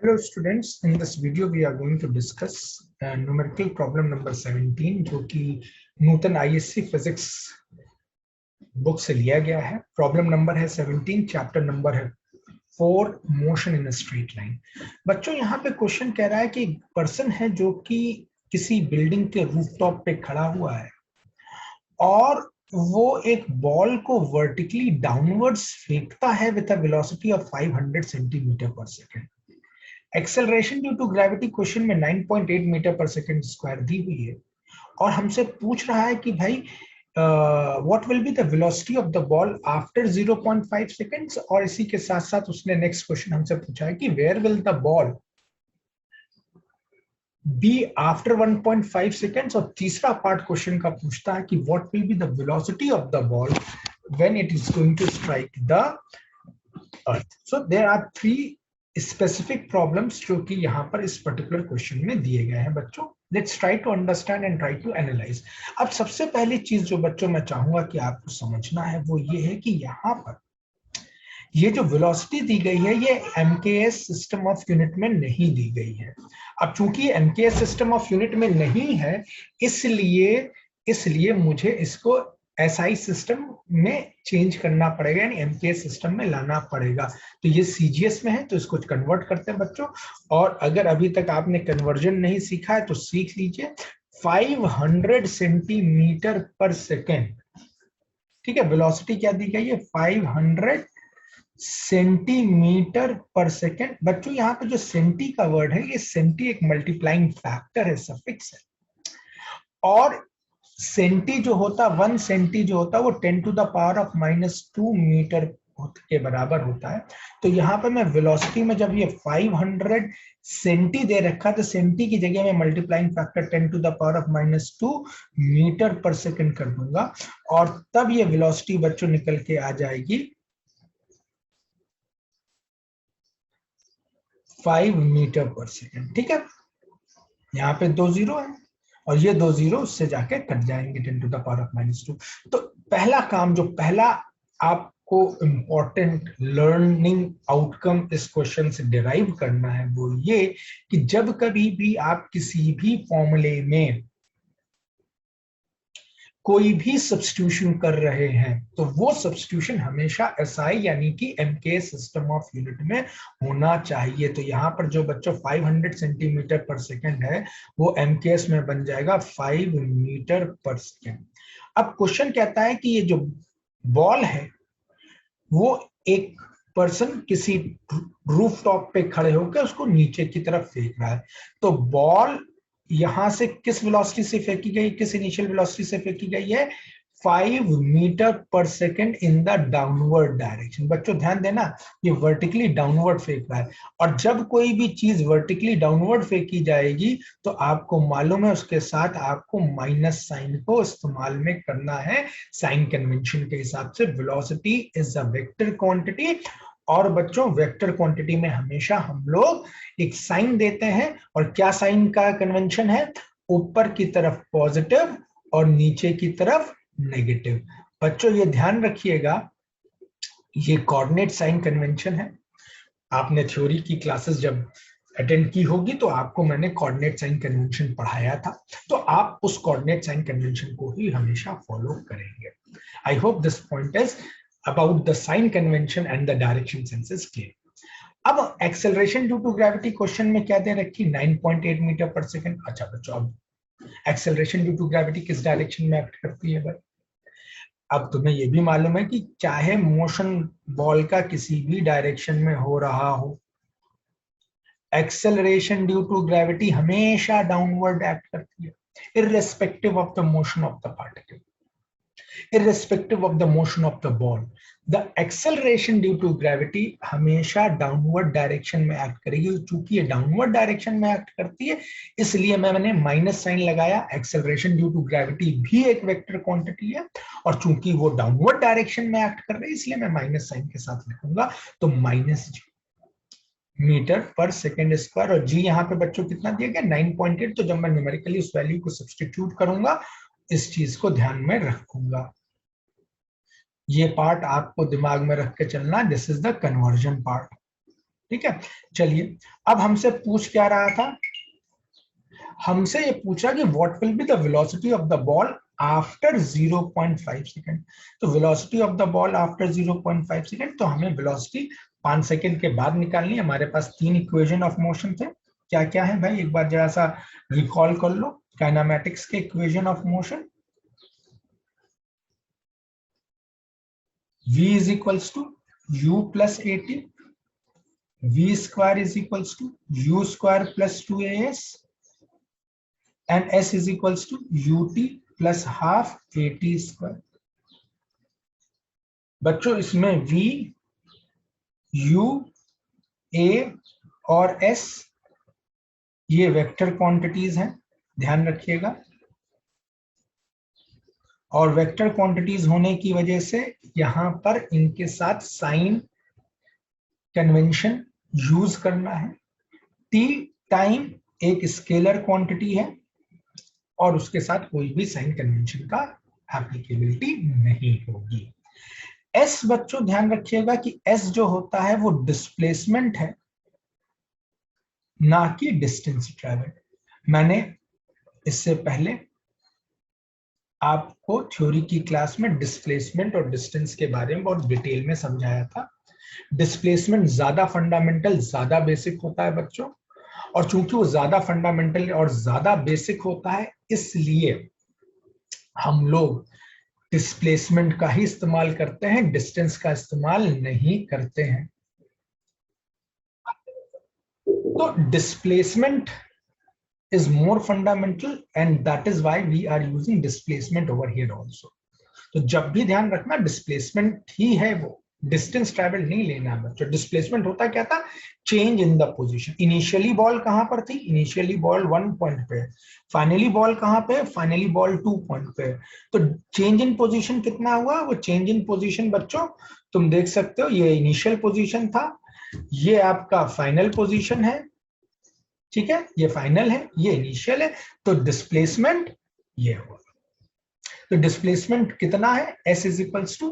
Hello students, in this video we are going to discuss numerical problem number 17 जो कि नूतन ISC physics book से लिया गया है। प्रॉब्लम नंबर है 17, चैप्टर नंबर है 4, motion in a straight line. बच्चों यहाँ पे क्वेश्चन कह रहा है कि पर्सन है जो कि किसी बिल्डिंग के रूफटॉप पे खड़ा हुआ है और वो एक बॉल को वर्टिकली डाउनवर्ड्स फेंकता है with a velocity of 500 centimetre per second. Acceleration due to gravity question में 9.8 मीटर पर सेकंड स्क्वायर दी हुई है और हमसे पूछ रहा है कि भाई what will be the velocity of the ball after 0.5 seconds. और इसी के साथ साथ उसने नेक्स्ट क्वेश्चन हमसे पूछा है कि where will the ball be after 1.5 seconds. और तीसरा पार्ट क्वेश्चन का पूछता है कि what will be the velocity of the ball when it is going to strike the earth. So there are three specific problems जो कि यहाँ पर इस पर्टिकुलर क्वेश्चन में दिए गए हैं। बच्चों let's try to understand and try to analyse. अब सबसे पहली चीज जो बच्चों मैं चाहूंगा कि आपको समझना है वो ये है कि यहाँ पर ये जो वेलोसिटी दी गई है ये एमकेएस सिस्टम ऑफ यूनिट में नहीं दी गई है। अब चूंकि एमकेएस सिस्टम ऑफ यूनिट में नहीं है इसलिए मुझे इसको एसआई सिस्टम में चेंज करना पड़ेगा, यानी एमकेएस सिस्टम में लाना पड़ेगा। तो ये सीजीएस में है तो इसको कन्वर्ट करते हैं बच्चों। और अगर अभी तक आपने कन्वर्जन नहीं सीखा है तो सीख लीजिए। 500 सेंटीमीटर पर सेकेंड, ठीक है। वेलोसिटी क्या दी गई है? 500 सेंटीमीटर पर सेकेंड। बच्चों यहाँ पे जो सेंटी का वर्ड है, ये सेंटी एक मल्टीप्लाइंग फैक्टर है, सफिक्स है। और सेंटी जो होता, 1 सेंटी जो होता वो 10 to the power of -2 metre के बराबर होता है। तो यहाँ पे मैं वेलोसिटी में जब ये 500 सेंटी दे रखा तो सेंटी की जगह में multiplying factor 10 to the power of -2 metre पर सेकेंड कर दूंगा और तब ये वेलोसिटी बच्चों निकल के आ जाएगी 5 मीटर पर सेकेंड, ठीक है। यहाँ पे 2 जीरो है और ये 2 जीरो उससे जाके कट जाएंगे 10 टू द पावर ऑफ -2। तो पहला काम, जो पहला आपको इंपॉर्टेंट लर्निंग आउटकम इस क्वेश्चन से डिराइव करना है वो ये कि जब कभी भी आप किसी भी फॉर्मूले में कोई भी सब्स्टिट्यूशन कर रहे हैं तो वो सब्स्टिट्यूशन हमेशा एसआई यानी कि एमकेएस सिस्टम ऑफ यूनिट में होना चाहिए। तो यहाँ पर जो बच्चों 500 सेंटीमीटर पर सेकेंड है वो एमकेएस में बन जाएगा 5 मीटर पर सेकेंड। अब क्वेश्चन कहता है कि ये जो बॉल है वो एक पर्सन किसी रूफ टॉप पे खड़े होकर उसको नीचे की तरफ फेंक रहा है। तो बॉल यहां से किस वेलोसिटी से फेंकी गई, किस इनिशियल वेलोसिटी से फेंकी गई है? 5 मीटर पर second in the downward direction. बच्चों ध्यान देना, ये वर्टिकली डाउनवर्ड फेंक रहा है और जब कोई भी चीज वर्टिकली डाउनवर्ड फेंकी जाएगी तो आपको मालूम है उसके साथ आपको माइनस साइन को इस्तेमाल में करना है साइन कन्वेंशन के हिसाब से। Velocity is a vector quantity और बच्चों वेक्टर क्वांटिटी में हमेशा हम लोग एक साइन देते हैं। और क्या साइन का कन्वेंशन है? ऊपर की तरफ पॉजिटिव और नीचे की तरफ नेगेटिव। बच्चों ये ध्यान रखिएगा, ये कोऑर्डिनेट साइन कन्वेंशन है। आपने थ्योरी की क्लासेस जब अटेंड की होगी तो आपको मैंने कोऑर्डिनेट साइन कन्वेंशन पढ़ाया था, तो आप उस कोऑर्डिनेट साइन कन्वेंशन को ही हमेशा फॉलो करेंगे। I hope this point is about the sign convention and the direction sense is clear. अब acceleration due to gravity question में क्या दे रखी? 9.8 मीटर पर सेकेंड। अच्छा बच्चों, अब एक्सेलरेशन ड्यू टू ग्रेविटी किस डायरेक्शन में एक्ट करती है भाई? अब तुम्हें ये भी मालूम है कि चाहे मोशन बॉल का किसी भी डायरेक्शन में हो रहा हो, एक्सेलरेशन ड्यू टू ग्रेविटी हमेशा डाउनवर्ड एक्ट करती है, irrespective of the motion of the particle, irrespective of the motion of the ball. The acceleration due to gravity हमेशा डाउनवर्ड डायरेक्शन में एक्ट करेगी। चूंकि ये डाउनवर्ड डायरेक्शन में एक्ट करती है इसलिए मैंने माइनस साइन लगाया। एक्सेलरेशन ड्यू टू ग्रेविटी भी एक वेक्टर क्वांटिटी है और चूंकि वो डाउनवर्ड डायरेक्शन में एक्ट कर रही है इसलिए मैं माइनस साइन के साथ लिखूंगा। तो -g मीटर पर सेकेंड स्क्वायर। और जी यहाँ पे बच्चों कितना दिया गया? 9.8। तो जब मैं न्यूमेरिकली उस वैल्यू को सब्स्टिट्यूट करूंगा इस चीज को ध्यान में रखूंगा। ये पार्ट आपको दिमाग में रख के चलना, this is the conversion part. ठीक है, चलिए अब हमसे पूछ क्या रहा था, हमसे ये पूछा कि what will be the velocity of the ball after 0.5 second. तो velocity of the ball after 0.5 second, तो हमें वेलोसिटी 5 सेकंड के बाद निकालनी है। हमारे पास 3 इक्वेशन ऑफ मोशन थे, क्या क्या है भाई, एक बार जरा सा रिकॉल कर लो काइनेमेटिक्स के equation of motion. v is equals to u plus at, v square is equals to u square plus 2as, and s is equals to ut plus half at square। बच्चों इसमें v, u, a और s ये vector quantities हैं, ध्यान रखिएगा। और vector quantities होने की वजह से यहां पर इनके साथ साइन कन्वेंशन यूज करना है। t टाइम एक स्केलर क्वांटिटी है और उसके साथ कोई भी साइन कन्वेंशन का एप्लीकेबिलिटी नहीं होगी। s बच्चों ध्यान रखिएगा कि s जो होता है वो डिस्प्लेसमेंट है, ना कि डिस्टेंस ट्रैवल। मैंने इससे पहले आपको थ्योरी की क्लास में डिस्प्लेसमेंट और डिस्टेंस के बारे में बहुत डिटेल में समझाया था। डिस्प्लेसमेंट ज्यादा फंडामेंटल, ज्यादा बेसिक होता है बच्चों, और चूंकि वो ज्यादा फंडामेंटल और ज्यादा बेसिक होता है इसलिए हम लोग डिस्प्लेसमेंट का ही इस्तेमाल करते हैं, डिस्टेंस का इस्तेमाल नहीं करते हैं। तो displacement is more fundamental and that is why we are using displacement over here also। तो जब भी ध्यान रखना डिस्प्लेसमेंट ही है वो, डिस्टेंस ट्रैवल नहीं लेना है बच्चों। डिस्प्लेसमेंट होता क्या था, change in the position. Initially ball कहां पर थी, इनिशियली बॉल 1 पॉइंट पे, फाइनली बॉल कहां पे, फाइनली बॉल 2 पॉइंट पे। तो चेंज इन पोजीशन कितना हुआ, वो चेंज इन पोजीशन बच्चों तुम देख सकते हो, ये इनिशियल पोजीशन था, ये आपका फाइनल पोजीशन है, ठीक है, ये फाइनल है, ये इनिशियल है। तो डिस्प्लेसमेंट ये हुआ। तो डिस्प्लेसमेंट कितना है, s is equals to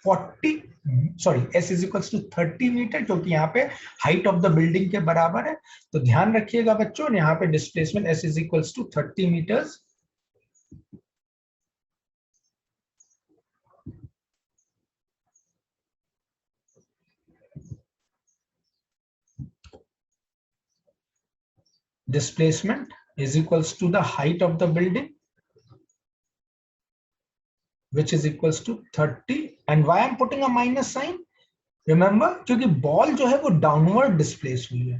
30 metre, क्योंकि यहाँ पे हाइट ऑफ द बिल्डिंग के बराबर है। तो ध्यान रखिएगा बच्चों, यहाँ पे displacement s is equals to 30 metres. Displacement is equals to the height of the building, which is equals to 30, and why I'm putting a minus sign, remember क्योंकि बॉल जो है वो डाउनवर्ड डिस्प्लेस हुई है।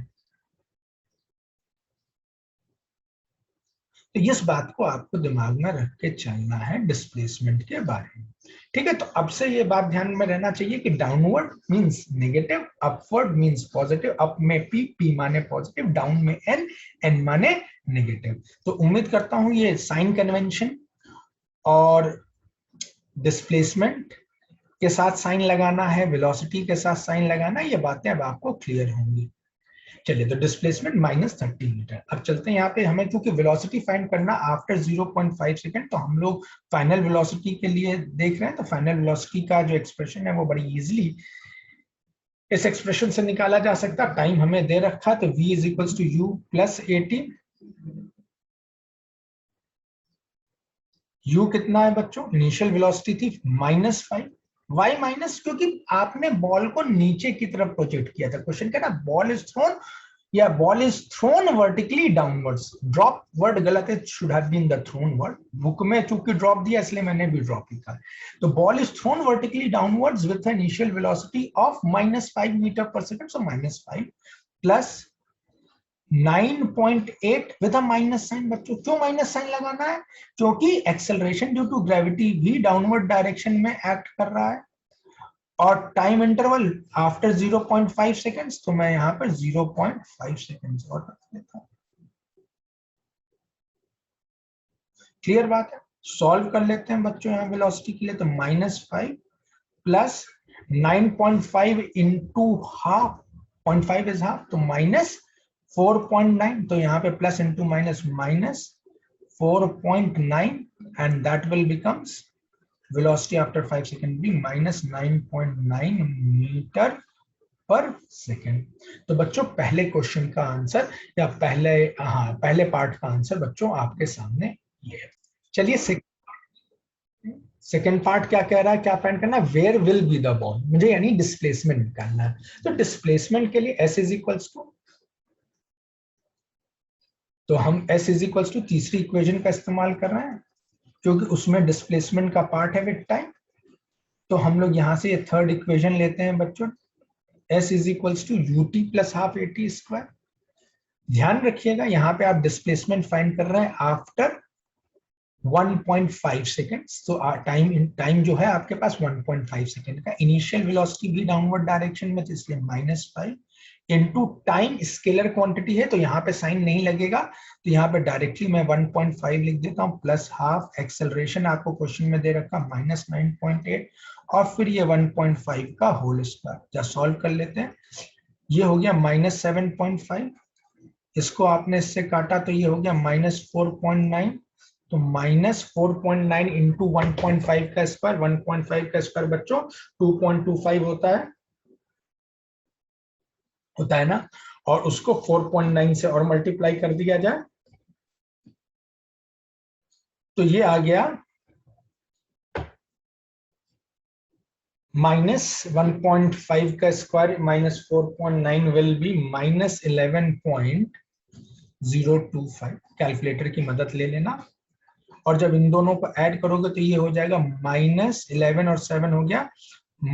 तो इस बात को आपको दिमाग में रख के चलना है डिस्प्लेसमेंट के बारे में, ठीक है। तो अब से ये बात ध्यान में रहना चाहिए कि downward means negative, upward means positive. Up में p माने पॉजिटिव, डाउन में n माने नेगेटिव। तो उम्मीद करता हूं ये साइन कन्वेंशन और डिस्प्लेसमेंट के साथ साइन लगाना है, वेलोसिटी के साथ साइन लगाना है, ये बातें अब आपको क्लियर होंगी। चलिए, तो डिस्प्लेसमेंट -30 मीटर। अब चलते हैं यहाँ पे, हमें क्योंकि वेलोसिटी फाइंड करना आफ्टर 0.5 सेकंड, तो हम लोग फाइनल वेलोसिटी के लिए देख रहे हैं। तो फाइनल वेलोसिटी का जो एक्सप्रेशन है वो बड़ी इजीली इस एक्सप्रेशन से निकाला जा सकता। टाइम हमें दे रखा, तो v is equals to u plus 80। u कितना है बच्चों, इनिशियल वेलोसिटी थी -5। वाई माइनस, क्योंकि आपने बॉल को नीचे की तरफ प्रोजेक्ट किया था। क्वेश्चन क्या ना, बॉल इज थ्रोन या ball is thrown vertically downwards. Drop word गलत है, should have been the thrown word. Book में चूंकि ड्रॉप दिया इसलिए मैंने भी ड्रॉप लिखा। तो ball is thrown vertically downwards with an initial velocity of -5 metre per second. So -5 plus 9.8 with a minus sign. बच्चों क्यों माइनस साइन लगाना है, क्योंकि एक्सेलरेशन ड्यू टू ग्रेविटी भी डाउनवर्ड डायरेक्शन में एक्ट कर रहा है। और टाइम इंटरवल आफ्टर 0.5 सेकेंड्स, तो मैं यहां पर 0.5 सेकेंड्स और रख देता हूं। क्लियर बात है, सॉल्व कर लेते हैं बच्चों यहाँ वेलोसिटी के लिए। तो -5 plus 9.5 into half, 0.5 is half, तो -4.9। तो यहाँ पे plus into minus -4.9, and that will becomes velocity after 5 seconds be -9.9 meter पर सेकेंड। तो बच्चों पहले क्वेश्चन का आंसर या पहले पार्ट का आंसर बच्चों आपके सामने ये है। चलिए सेकेंड पार्ट क्या कह रहा है, क्या फाइंड करना है, where will be the ball, मुझे यानी डिस्प्लेसमेंट निकालना है। तो डिस्प्लेसमेंट के लिए S इज इक्वल्स टू, तो हम S इज इक्वल्स टू तीसरी इक्वेशन का इस्तेमाल कर रहे हैं क्योंकि उसमें डिस्प्लेसमेंट का पार्ट है विद टाइम। तो हम लोग यहां से ये थर्ड इक्वेशन लेते हैं बच्चों, S is equals to ut plus half AT square. ध्यान रखिएगा यहाँ पे आप डिस्प्लेसमेंट फाइंड कर रहे हैं आफ्टर 1.5 सेकेंड्स। तो टाइम जो है आपके पास 1.5 सेकेंड का। इनिशियल वेलोसिटी भी डाउनवर्ड डायरेक्शन में, तो इसलिए -5 इनटू टाइम स्केलर क्वांटिटी है तो यहाँ पे साइन नहीं लगेगा, तो यहाँ पे डायरेक्टली मैं 1.5 लिख देता हूँ प्लस हाफ। एक्सेलरेशन आपको क्वेश्चन में दे रखा -9.8 और फिर ये 1.5 का होल स्क्वायर। जब सॉल्व कर लेते हैं, ये हो गया -7.5, इसको आपने इससे काटा तो ये हो गया -4.9, तो -4.9 इंटू 1.5 का स्क्वायर, 1.5 का स्क्वायर बच्चों 2.25 होता है ना, और उसको 4.9 से और मल्टीप्लाई कर दिया जाए तो ये आ गया -1.5 का स्क्वायर -4.9 विल बी -11.025। कैलकुलेटर की मदद ले लेना, और जब इन दोनों को ऐड करोगे तो ये हो जाएगा -11 और 7 हो गया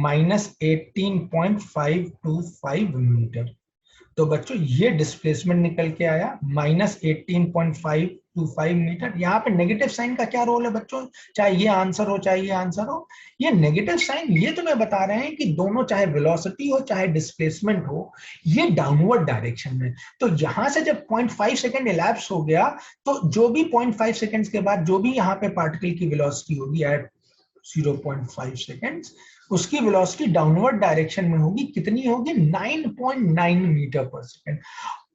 -18.525 मीटर। तो बच्चों ये डिस्प्लेसमेंट निकल के आया -18.525 मीटर। यहाँ पे नेगेटिव साइन का क्या रोल है बच्चों, चाहे ये आंसर हो चाहे ये आंसर हो, ये नेगेटिव साइन ये तुम्हें बता रहे हैं कि दोनों, चाहे वेलोसिटी हो चाहे डिस्प्लेसमेंट हो, ये डाउनवर्ड डायरेक्शन में। तो यहां से जब 0.5 सेकेंड इलैप्स हो गया, तो जो भी 0.5 सेकेंड्स के बाद जो भी यहाँ पे पार्टिकल की वेलोसिटी होगी एट 0.5 सेकेंड्स, उसकी वेलोसिटी डाउनवर्ड डायरेक्शन में होगी। कितनी होगी, 9.9 मीटर पर सेकेंड।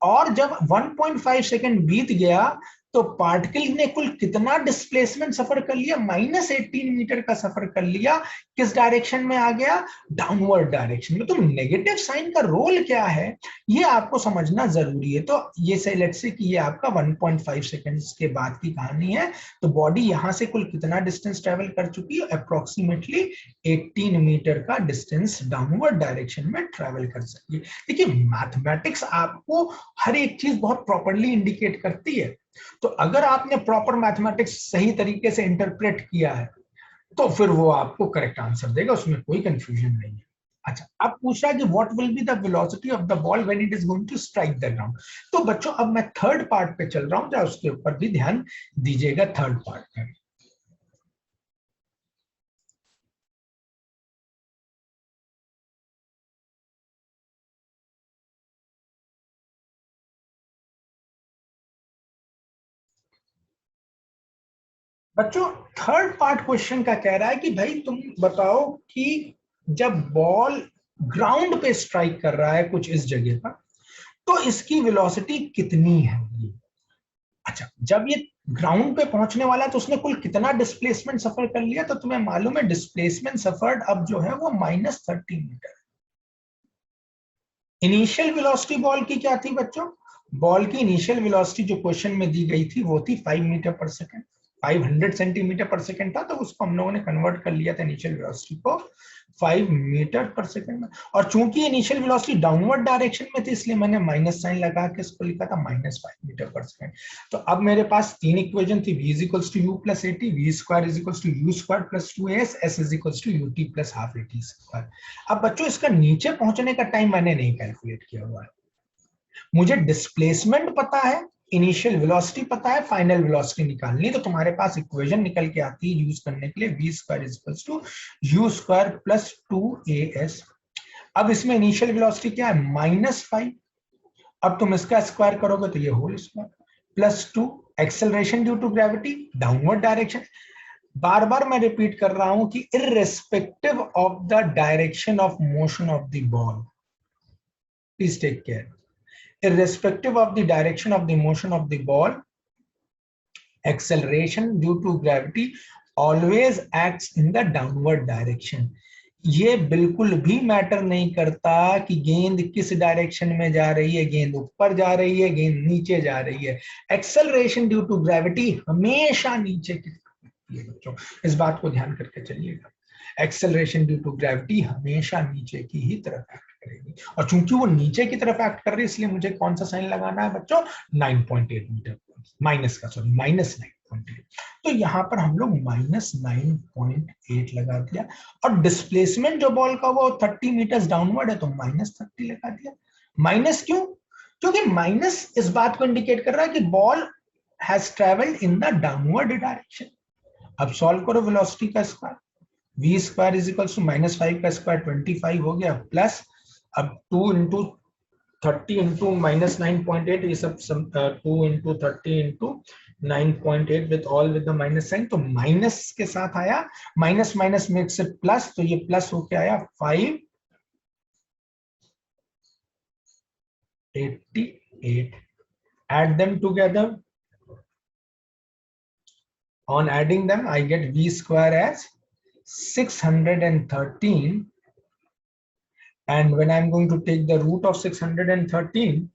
और जब 1.5 सेकेंड बीत गया तो पार्टिकल ने कुल कितना डिस्प्लेसमेंट सफर कर लिया, -18 मीटर का सफर कर लिया। किस डायरेक्शन में आ गया, डाउनवर्ड डायरेक्शन में। तो नेगेटिव साइन का रोल क्या है ये आपको समझना जरूरी है। तो ये से लेट्स से कि ये आपका 1.5 सेकेंड्स के बाद की कहानी है। तो बॉडी यहां से कुल कितना डिस्टेंस ट्रेवल कर चुकी है, अप्रोक्सीमेटली 18 मीटर का डिस्टेंस डाउनवर्ड डायरेक्शन में ट्रेवल कर सकती है। देखिए मैथमेटिक्स आपको हर एक चीज बहुत प्रॉपरली इंडिकेट करती है। तो अगर आपने प्रॉपर मैथमेटिक्स सही तरीके से इंटरप्रेट किया है तो फिर वो आपको करेक्ट आंसर देगा, उसमें कोई कंफ्यूजन नहीं है। अच्छा, अब पूछ रहा है कि what will be the velocity of the ball when it is going to strike the ground. तो बच्चों अब मैं थर्ड पार्ट पे चल रहा हूं, जरा उसके ऊपर भी ध्यान दीजिएगा। थर्ड पार्ट में बच्चों थर्ड पार्ट क्वेश्चन का कह रहा है कि भाई तुम बताओ कि जब बॉल ग्राउंड पे स्ट्राइक कर रहा है कुछ इस जगह पर, तो इसकी वेलोसिटी कितनी है ये। अच्छा, जब ये ग्राउंड पे पहुंचने वाला है तो उसने कुल कितना डिस्प्लेसमेंट सफर कर लिया, तो तुम्हें मालूम है डिस्प्लेसमेंट सफर्ड अब जो है वो -30 मीटर। इनिशियल वेलोसिटी बॉल की क्या थी बच्चों, बॉल की इनिशियल वेलोसिटी जो क्वेश्चन में दी गई थी वो थी 5 मीटर पर सेकेंड, 500 सेंटीमीटर पर सेकेंड था, तो उसको हम लोगों ने कन्वर्ट कर लिया था इनिशियल वेलोसिटी को 5 मीटर पर सेकेंड में। और चूंकि इनिशियल वेलोसिटी डाउनवर्ड डायरेक्शन में थी इसलिए मैंने माइनस साइन लगा के इसको लिखा था -5 मीटर पर सेकेंड। तो अब मेरे पास तीन इक्वेशन थी, v is equals to u plus a t, v square is equals to u square plus 2as, s is equals to ut plus half a t square. अब बच्चों इसका नीचे पहुंचने का टाइम मैंने नहीं कैलकुलेट किया हुआ है, मुझे डिस्प्लेसमेंट पता है, इनिशियल वेलोसिटी पता है, फाइनल वेलोसिटी निकालनी। तो तुम्हारे पास इक्वेशन निकल के आती है यूज करने के लिए, v square is equals to u square plus 2as। अब इसमें इनिशियल वेलोसिटी क्या है, -5। अब तुम इसका स्क्वायर करोगे तो ये whole square plus 2, acceleration due to gravity downward direction. बार बार मैं रिपीट कर रहा हूं कि irrespective of the direction of motion of the ball, please take care, irrespective of the direction of the motion of the ball, acceleration due to gravity always acts in the downward direction। ये बिल्कुल भी matter नहीं करता कि गेंद किस direction में जा रही है, गेंद ऊपर जा रही है, गेंद नीचे जा रही है। एक्सेलरेशन ड्यू टू ग्रेविटी हमेशा नीचे की तरफ है बच्चों, इस बात को ध्यान करके चलिएगा। एक्सेलरेशन ड्यू टू ग्रेविटी हमेशा नीचे की ही तरफ एक्ट करेगी, और चूंकि वो नीचे की तरफ एक्ट कर रही है इसलिए मुझे कौन सा साइन लगाना है बच्चों, 9.8 मीटर, माइनस का, सॉरी माइनस 9.8। तो यहां पर हम लोग माइनस 9.8 लगा दिया, और डिस्प्लेसमेंट जो बॉल का वो 30 मीटर डाउनवर्ड है तो माइनस 30 लगा दिया। माइनस क्यों? क्योंकि माइनस इस बात को इंडिकेट कर रहा है कि ball has travelled in the downward direction. अब सॉल्व करो वेलोसिटी का square, v square is equal to -5 का स्क्वायर 25 हो गया, प्लस अब 2 इंटू 30 इंटू माइनस 9.8, ये सब 2 into 30 into 9.8 with all with the minus sign, तो माइनस के साथ आया, minus minus makes it plus, तो ये प्लस होके आया 588। add them together, on adding them I get v square as 613, and when I'm going to take the root of 613,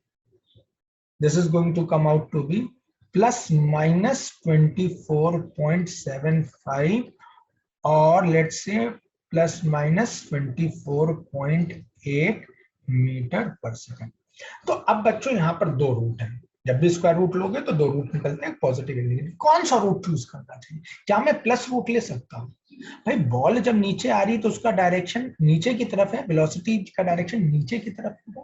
this is going to come out to be plus minus 24.75, or let's say plus minus 24.8 metre per second. तो अब बच्चों यहाँ पर दो root हैं, जब भी square root लोगे तो दो रूट निकलते हैं, पॉजिटिव और नेगेटिव। कौन सा रूट चूज करना चाहिए? क्या मैं प्लस रूट ले सकता हूँ? भाई बॉल जब नीचे आ रही है तो उसका डायरेक्शन नीचे की तरफ है, वेलोसिटी का डायरेक्शन नीचे की तरफ है,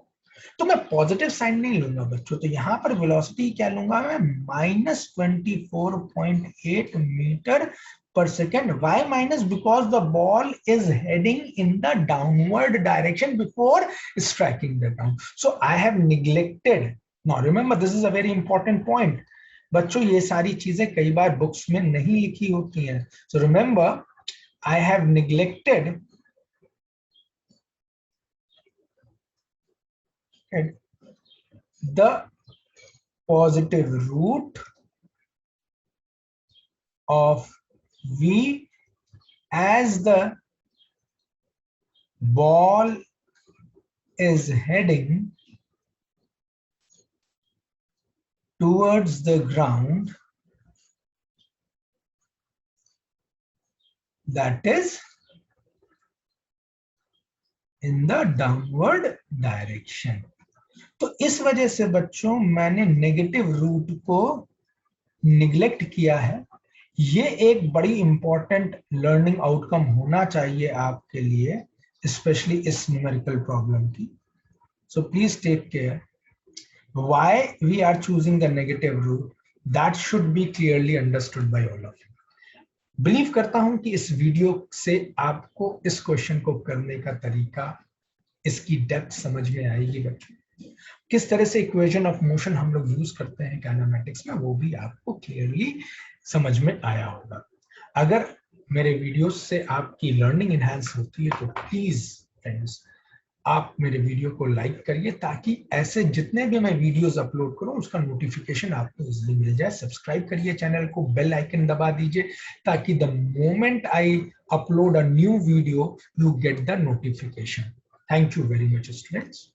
तो मैं पॉजिटिव साइन नहीं लूंगा बच्चों। तो यहाँ पर वेलोसिटी क्या लूंगा मैं, minus 24.8 metre per second. Why minus? Because the ball is heading in the downward direction before striking the ground. So I have neglected. Now remember, this is a very important point. बच्चों ये सारी चीजें कई बार books में नहीं लिखी होती हैं. So remember, I have neglected the positive root of v as the ball is heading towards the ground, that is in the downward direction. तो इस वजह से बच्चों मैंने नेगेटिव रूट को निग्लेक्ट किया है। ये एक बड़ी इंपॉर्टेंट लर्निंग आउटकम होना चाहिए आपके लिए, स्पेशली इस न्यूमेरिकल प्रॉब्लम की। So please take care. Why we are choosing the negative root, that should be clearly understood by all of you. Believe करता हूं कि इस वीडियो से आपको इस क्वेश्चन को करने का तरीका, इसकी डेप्थ समझ में आएगी बच्चों। किस तरह से इक्वेशन ऑफ मोशन हम लोग यूज करते हैं काइनेमेटिक्स में, वो भी आपको क्लियरली समझ में आया होगा। अगर मेरे वीडियोस से आपकी लर्निंग एनहांस होती है तो प्लीज फ्रेंड्स आप मेरे वीडियो को लाइक करिए, ताकि ऐसे जितने भी मैं वीडियोस अपलोड करूं उसका नोटिफिकेशन आपको इजीली मिल जाए। सब्सक्राइब करिए चैनल को, बेल आइकन दबा दीजिए, ताकि the moment I upload a new video you get the notification. Thank you very much students.